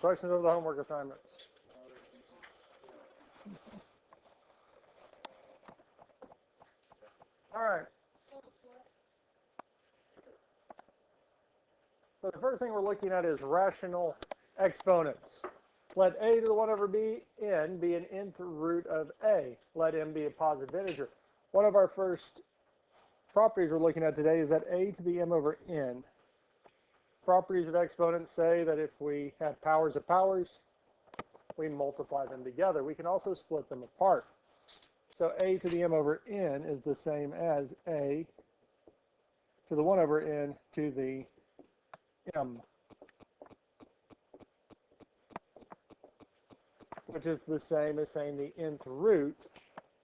Questions of the homework assignments? All right. So the first thing we're looking at is rational exponents. Let a to the 1 over n be an nth root of a. Let m be a positive integer. One of our first properties we're looking at today is that a to the m over n. Properties of exponents say that if we have powers of powers, we multiply them together. We can also split them apart. So a to the m over n is the same as a to the 1 over n to the m, which is the same as saying the nth root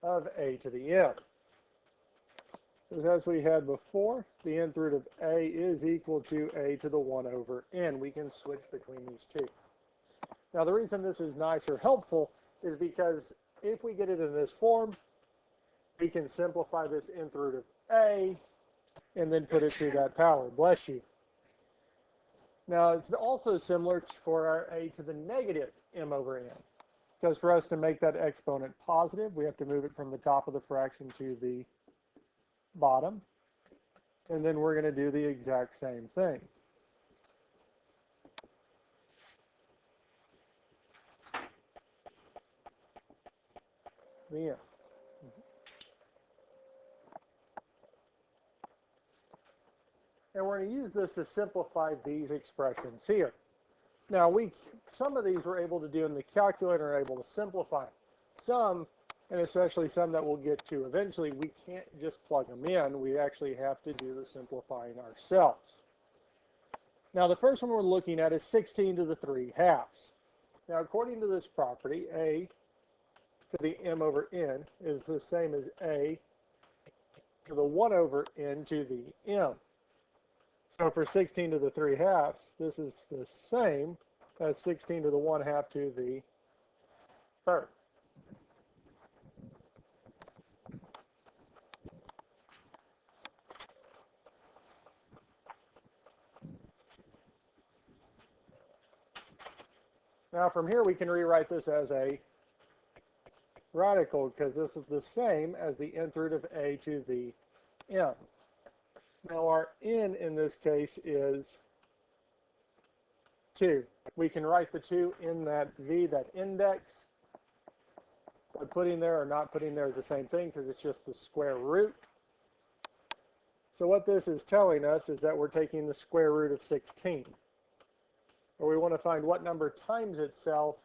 of a to the m. As we had before, the nth root of a is equal to a to the 1 over n. We can switch between these two. Now, the reason this is nice or helpful is because if we get it in this form, we can simplify this nth root of a and then put it through that power. Bless you. Now, it's also similar for our a to the negative m over n. Because for us to make that exponent positive, we have to move it from the top of the fraction to the bottom. And then we're going to do the exact same thing. The m. And we're going to use this to simplify these expressions here. Now, some of these we're able to do in the calculator and are able to simplify. Some, and especially some that we'll get to eventually, we can't just plug them in. We actually have to do the simplifying ourselves. Now, the first one we're looking at is 16 to the 3 halves. Now, according to this property, a to the m over n is the same as a to the 1 over n to the m. So for 16 to the 3 halves, this is the same as 16 to the 1 half to the third. Now from here we can rewrite this as a radical because this is the same as the nth root of a to the m. Now our n in this case is 2. We can write the 2 in that v, that index. But putting there or not putting there is the same thing because it's just the square root. So what this is telling us is that we're taking the square root of 16. Or we want to find what number times itself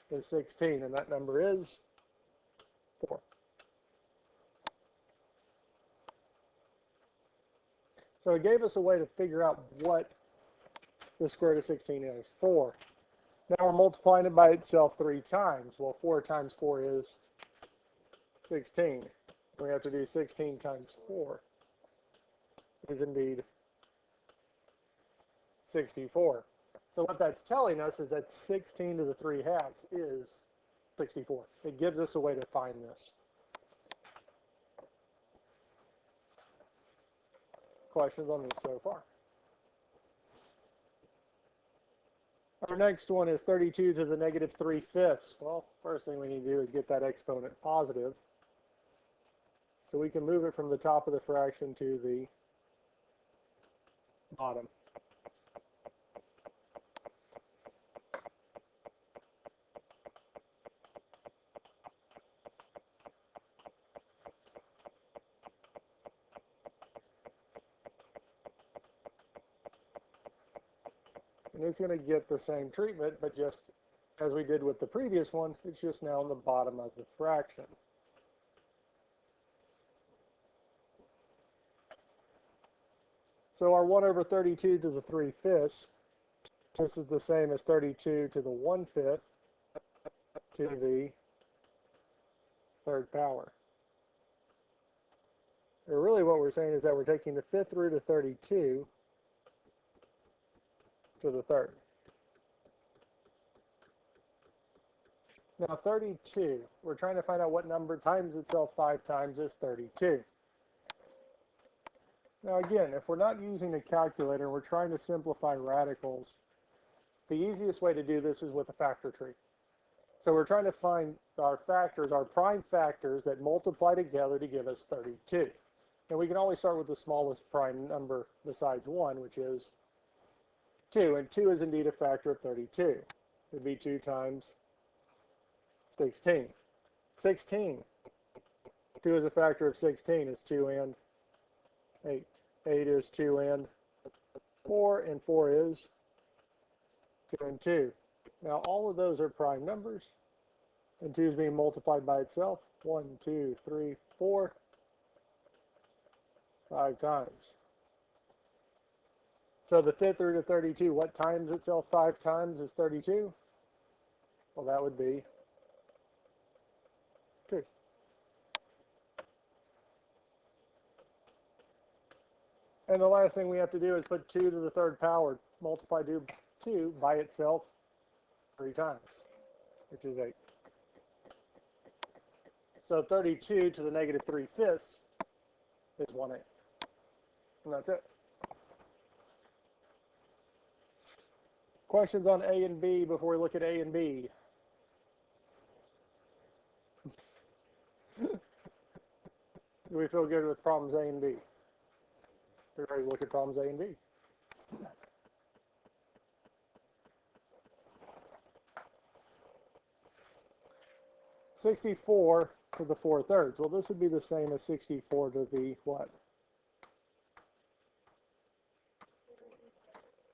is 16, and that number is 4. So it gave us a way to figure out what the square root of 16 is, 4. Now we're multiplying it by itself 3 times. Well, 4 times 4 is 16. We have to do 16 times 4 is indeed 64. So what that's telling us is that 16 to the 3 halves is 64. It gives us a way to find this. Questions on this so far? Our next one is 32 to the negative 3/5. Well, first thing we need to do is get that exponent positive. So we can move it from the top of the fraction to the bottom. And it's going to get the same treatment, but just as we did with the previous one, it's just now in the bottom of the fraction. So our 1 over 32 to the 3/5, this is the same as 32 to the 1/5 to the third power. Or really what we're saying is that we're taking the 5th root of 32 to the third. Now 32, we're trying to find out what number times itself 5 times is 32. Now again, if we're not using a calculator, we're trying to simplify radicals, The easiest way to do this is with a factor tree. So we're trying to find our factors, our prime factors that multiply together to give us 32. And we can always start with the smallest prime number besides 1, which is 2. And 2 is indeed a factor of 32. It would be 2 times 16. 16. 2 is a factor of 16. Is 2 and 8. 8 is 2 and 4. And 4 is 2 and 2. Now, all of those are prime numbers, and 2 is being multiplied by itself. 1, 2, 3, 4, 5 times. So the fifth root of 32, what times itself 5 times is 32? Well, that would be 2. And the last thing we have to do is put 2 to the third power, multiply 2 by itself 3 times, which is 8. So 32 to the negative 3/5 is 1/8. And that's it. Questions on A and B before we look at A and B? Do we feel good with problems A and B? We're ready to look at problems A and B. 64 to the 4/3. Well, this would be the same as 64 to the what?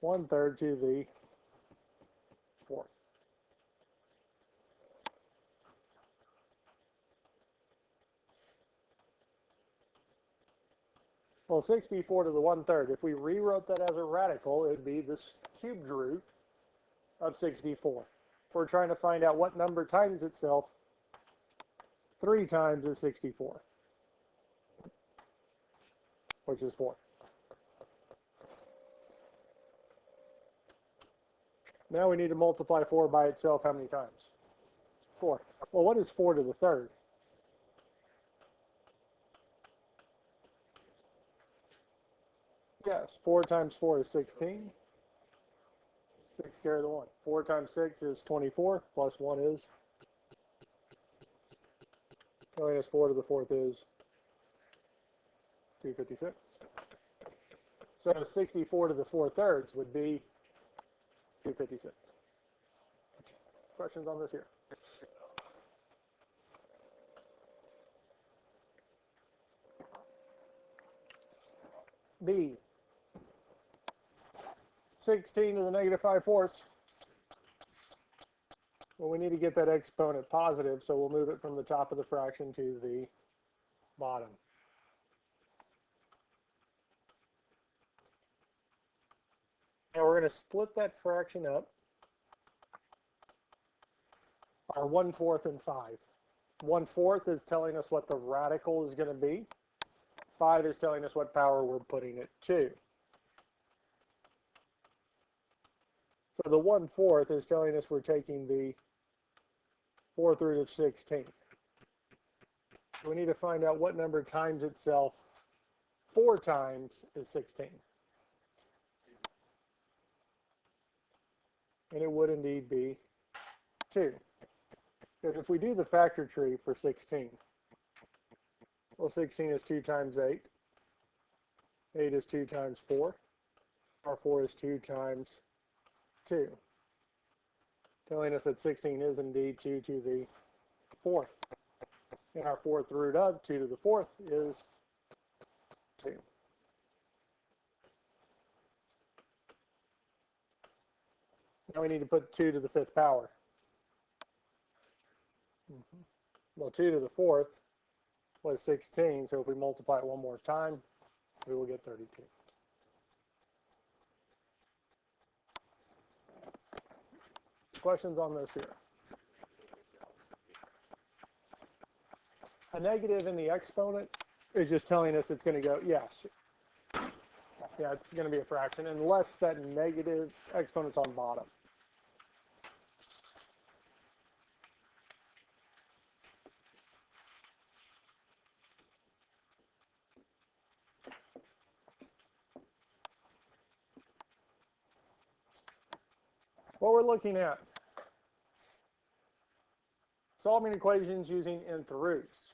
1/3 to the 4th. Well, 64 to the 1/3, if we rewrote that as a radical, it would be this cubed root of 64. We're trying to find out what number times itself 3 times is 64, which is 4. Now we need to multiply 4 by itself how many times? 4. Well, what is 4 to the 3rd? Yes, 4 times 4 is 16. 6 carry the 1. 4 times 6 is 24, plus 1 is, telling us 4 to the 4th is 256. So 64 to the 4/3 would be 256. Questions on this here? B. 16 to the negative 5/4. Well, we need to get that exponent positive, so we'll move it from the top of the fraction to the bottom. Now we're going to split that fraction up. Our 1/4 and 5. 1/4 is telling us what the radical is going to be. 5 is telling us what power we're putting it to. So the 1/4 is telling us we're taking the 4th root of 16. We need to find out what number times itself 4 times is 16. And it would indeed be 2. Because if we do the factor tree for 16, well, 16 is 2 times 8. 8 is 2 times 4. Our 4 is 2 times 2. Telling us that 16 is indeed 2 to the 4th. And our 4th root of 2 to the 4th is 2. Now we need to put 2 to the 5th power. Well, 2 to the 4th was 16, so if we multiply it one more time, we will get 32. Questions on this here? A negative in the exponent is just telling us it's going to go, yes. Yeah, it's going to be a fraction, unless that negative exponent's on bottom. what we're looking at, solving equations using nth roots.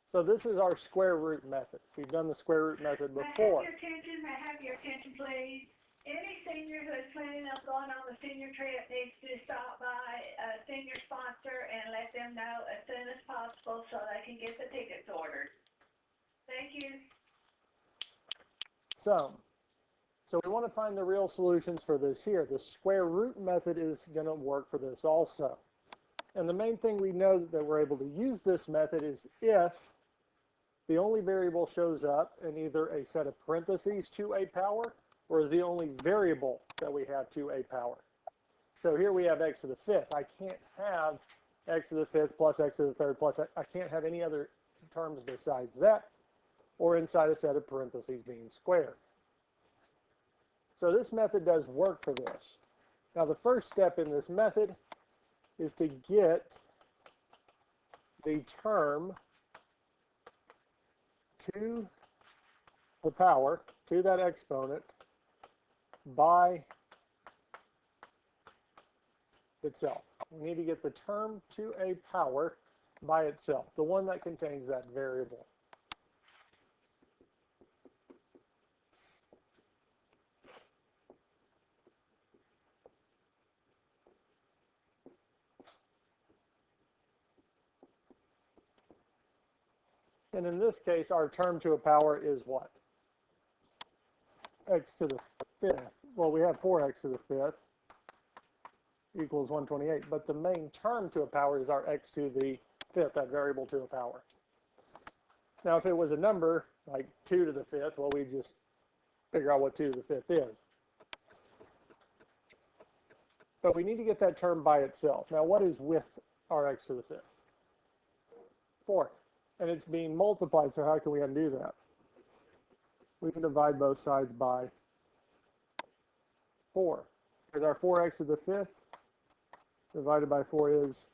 So this is our square root method. We've done the square root method before. May I have your attention, please? Any senior who is planning on going on the senior trip needs to stop by a senior sponsor and let them know as soon as possible so they can get the tickets ordered. Thank you. So we want to find the real solutions for this here. The square root method is going to work for this also. And the main thing we know that we're able to use this method is if the only variable shows up in either a set of parentheses to a power or is the only variable that we have to a power. So here we have x to the fifth. I can't have x to the fifth plus x to the third plus I can't have any other terms besides that or inside a set of parentheses being squared. So this method does work for this. Now the first step in this method is to get the term to the power, to that exponent, by itself. We need to get the term to a power by itself, the one that contains that variable. And in this case, our term to a power is what? X to the fifth. Well, we have 4x to the fifth equals 128. But the main term to a power is our x to the fifth, that variable to a power. Now, if it was a number, like 2 to the fifth, well, we just figure out what 2 to the fifth is. But we need to get that term by itself. Now, what is with our x to the fifth? 4. And it's being multiplied, so how can we undo that? We can divide both sides by 4. Because our 4x to the fifth divided by 4 is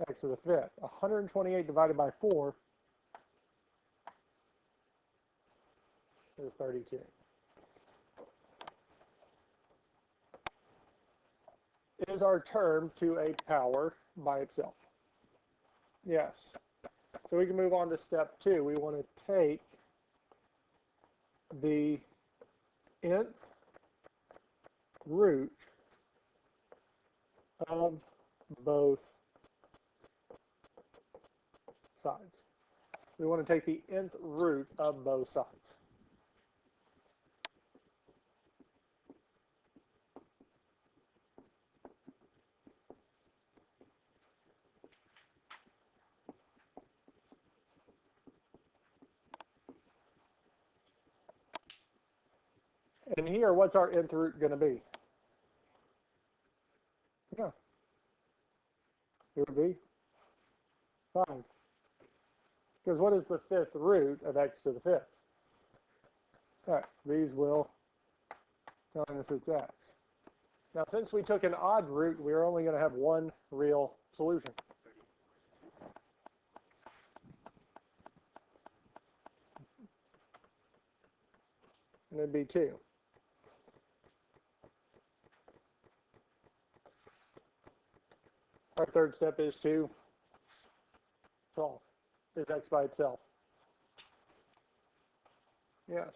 x to the fifth. 128 divided by 4 is 32. Is our term to a power by itself? Yes. So we can move on to step 2. We want to take the nth root of both sides. We want to take the nth root of both sides. And here, what's our nth root going to be? Yeah. It would be 5. Because what is the fifth root of x to the fifth? X. These will tell us it's x. Now, since we took an odd root, we're only going to have one real solution. And it'd be 2. Our third step is to solve. Is x by itself? Yes.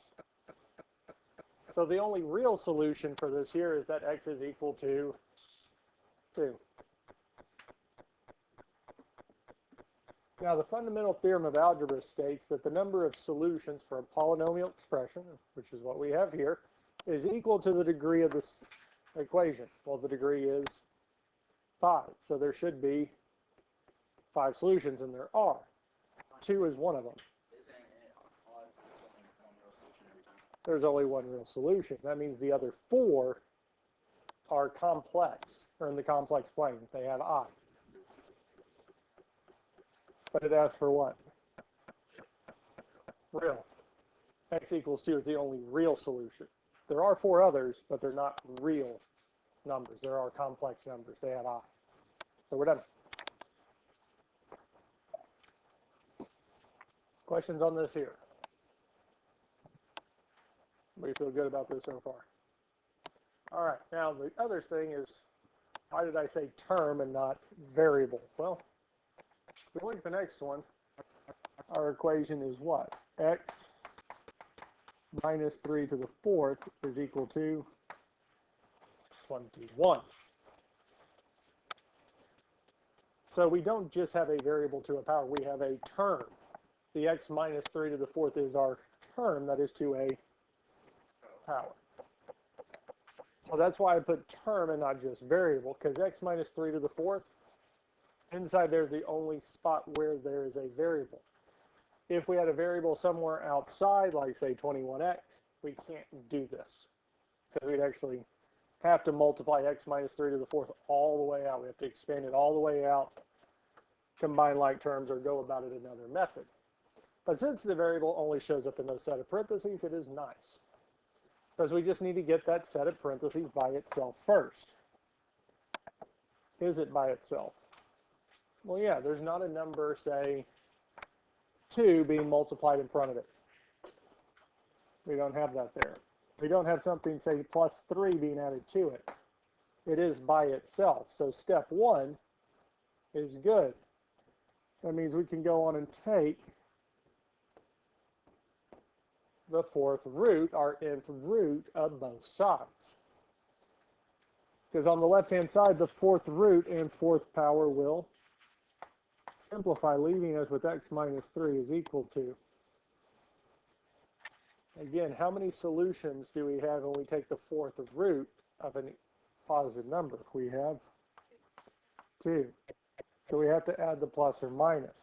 So the only real solution for this here is that x is equal to 2. Now the fundamental theorem of algebra states that the number of solutions for a polynomial expression, which is what we have here, is equal to the degree of this equation. Well, the degree is 5. So there should be 5 solutions, and there are. 2 is one of them. There's only one real solution. That means the other 4 are complex, or in the complex plane. They have I. But it asks for what? Real. X equals 2 is the only real solution. There are 4 others, but they're not real numbers. There are complex numbers. They have I. So we're done. Questions on this here? We feel good about this so far. All right, now the other thing is Why did I say term and not variable? Well, if we look at the next one, our equation is what? X minus 3 to the fourth is equal to 21. So we don't just have a variable to a power, we have a term. The x minus 3 to the fourth is our term that is to a power. So that's why I put term and not just variable, because x minus 3 to the fourth, inside there's the only spot where there is a variable. If we had a variable somewhere outside, like say 21x, we can't do this, because we'd actually have to multiply x minus 3 to the fourth all the way out. We have to expand it all the way out, combine like terms, or go about it another method. But since the variable only shows up in those set of parentheses, it is nice, because we just need to get that set of parentheses by itself first. Is it by itself? Well, yeah, there's not a number, say, 2 being multiplied in front of it. We don't have that there. We don't have something, say, plus 3 being added to it. It is by itself. So step 1 is good. That means we can go on and take the fourth root, our nth root of both sides. Because on the left-hand side, the fourth root and fourth power will simplify, leaving us with x minus 3 is equal to. Again, how many solutions do we have when we take the fourth root of a positive number? We have 2. So we have to add the plus or minus.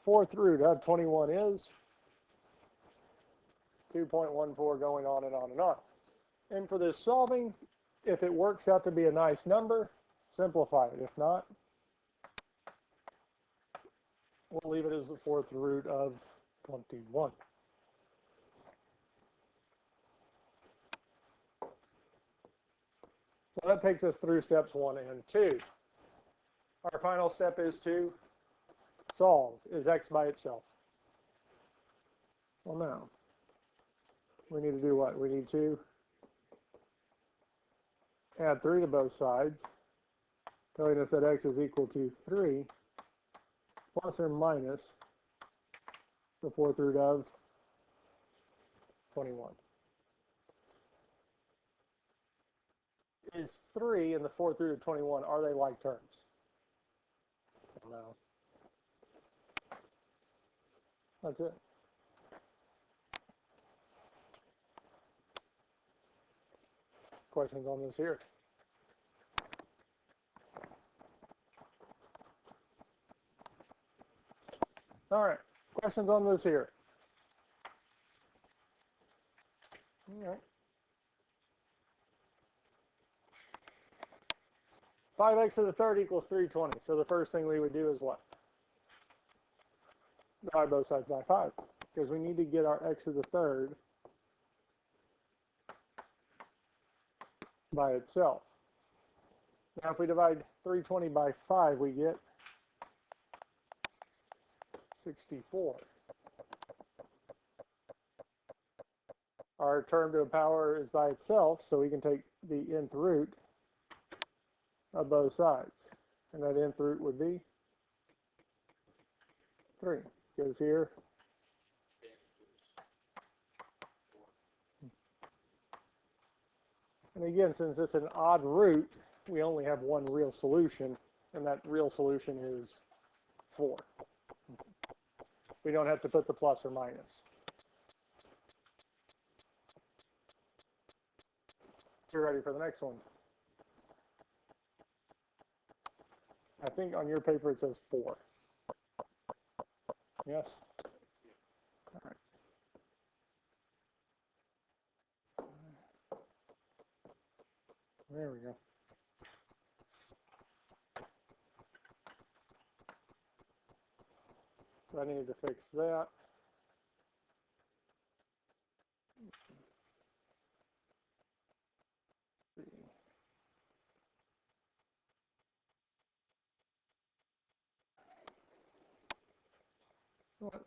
Fourth root of 21 is 2.14, going on and on and on. And for this solving, if it works out to be a nice number, simplify it. If not, we'll leave it as the fourth root of 21. So that takes us through steps 1 and 2. Our final step is to solve. Is x by itself? Well, now, we need to do what? We need to add 3 to both sides, telling us that x is equal to 3 plus or minus the fourth root of 21. Is 3 and the fourth root of 21, are they like terms? No. That's it. Questions on this here? All right. Questions on this here? All right. 5x to the third equals 320. So the first thing we would do is what? Divide both sides by 5. Because we need to get our x to the third by itself. Now if we divide 320 by 5, we get 64. Our term to a power is by itself, so we can take the nth root of both sides. And that nth root would be 3. Goes here. And again, since it's an odd root, we only have one real solution, and that real solution is 4. We don't have to put the plus or minus. You're ready for the next one. I think on your paper it says 4. Yes? All right. There we go. So I need to fix that.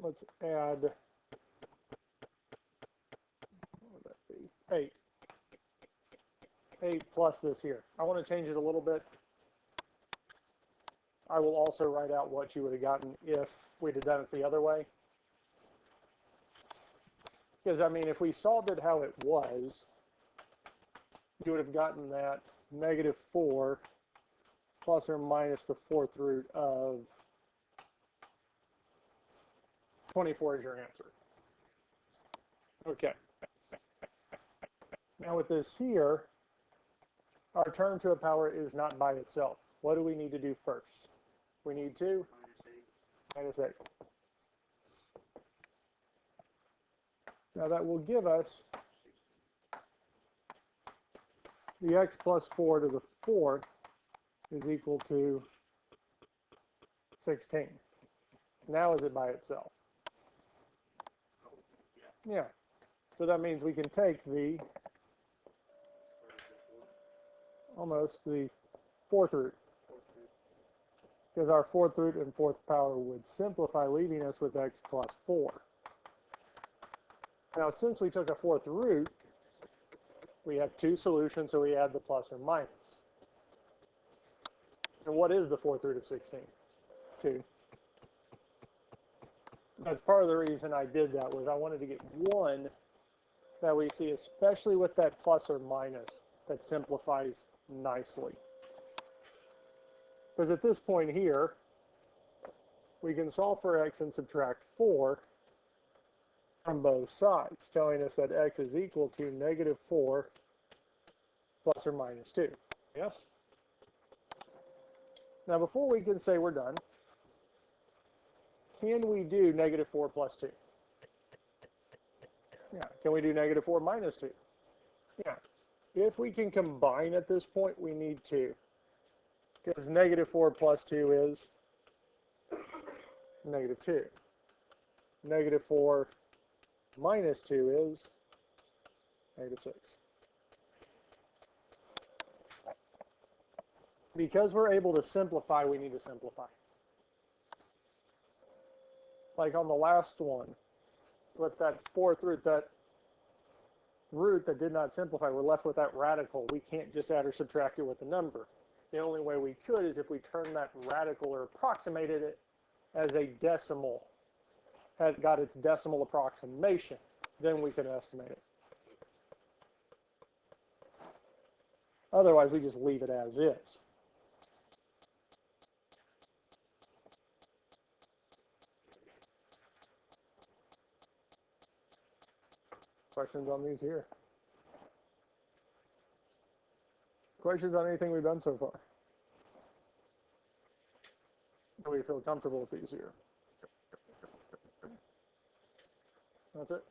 Let's add, what would that be? 8. 8 plus this here. I want to change it a little bit. I will also write out what you would have gotten if we'd have done it the other way. Because, I mean, if we solved it how it was, you would have gotten that -4 plus or minus the 4th root of 24 is your answer. Okay. Now with this here, our term to a power is not by itself. What do we need to do first? We need to minus 8. Now that will give us the x plus 4 to the 4th is equal to 16. Now is it by itself? Yeah. So that means we can take the almost the 4th root, because our 4th root and 4th power would simplify, leaving us with x plus 4. Now, since we took a 4th root, we have two solutions, so we add the plus or minus. So what is the 4th root of 16? 2. That's part of the reason I did that, was I wanted to get one that we see, especially with that plus or minus, that simplifies nicely. Because at this point here, we can solve for x and subtract 4 from both sides, telling us that x is equal to -4 plus or minus 2. Yes? Now, before we can say we're done, can we do -4 plus 2? Yeah. Can we do -4 minus 2? Yeah. If we can combine at this point, we need to. Because -4 plus 2 is -2. -4 minus 2 is -6. Because we're able to simplify, we need to simplify. Like on the last one, with that 4th root, that root that did not simplify, we're left with that radical. We can't just add or subtract it with the number. The only way we could is if we turn that radical or approximated it as a decimal, had got its decimal approximation, then we could estimate it. Otherwise, we just leave it as is. Questions on these here? Questions on anything we've done so far? Do we feel comfortable with these here? That's it.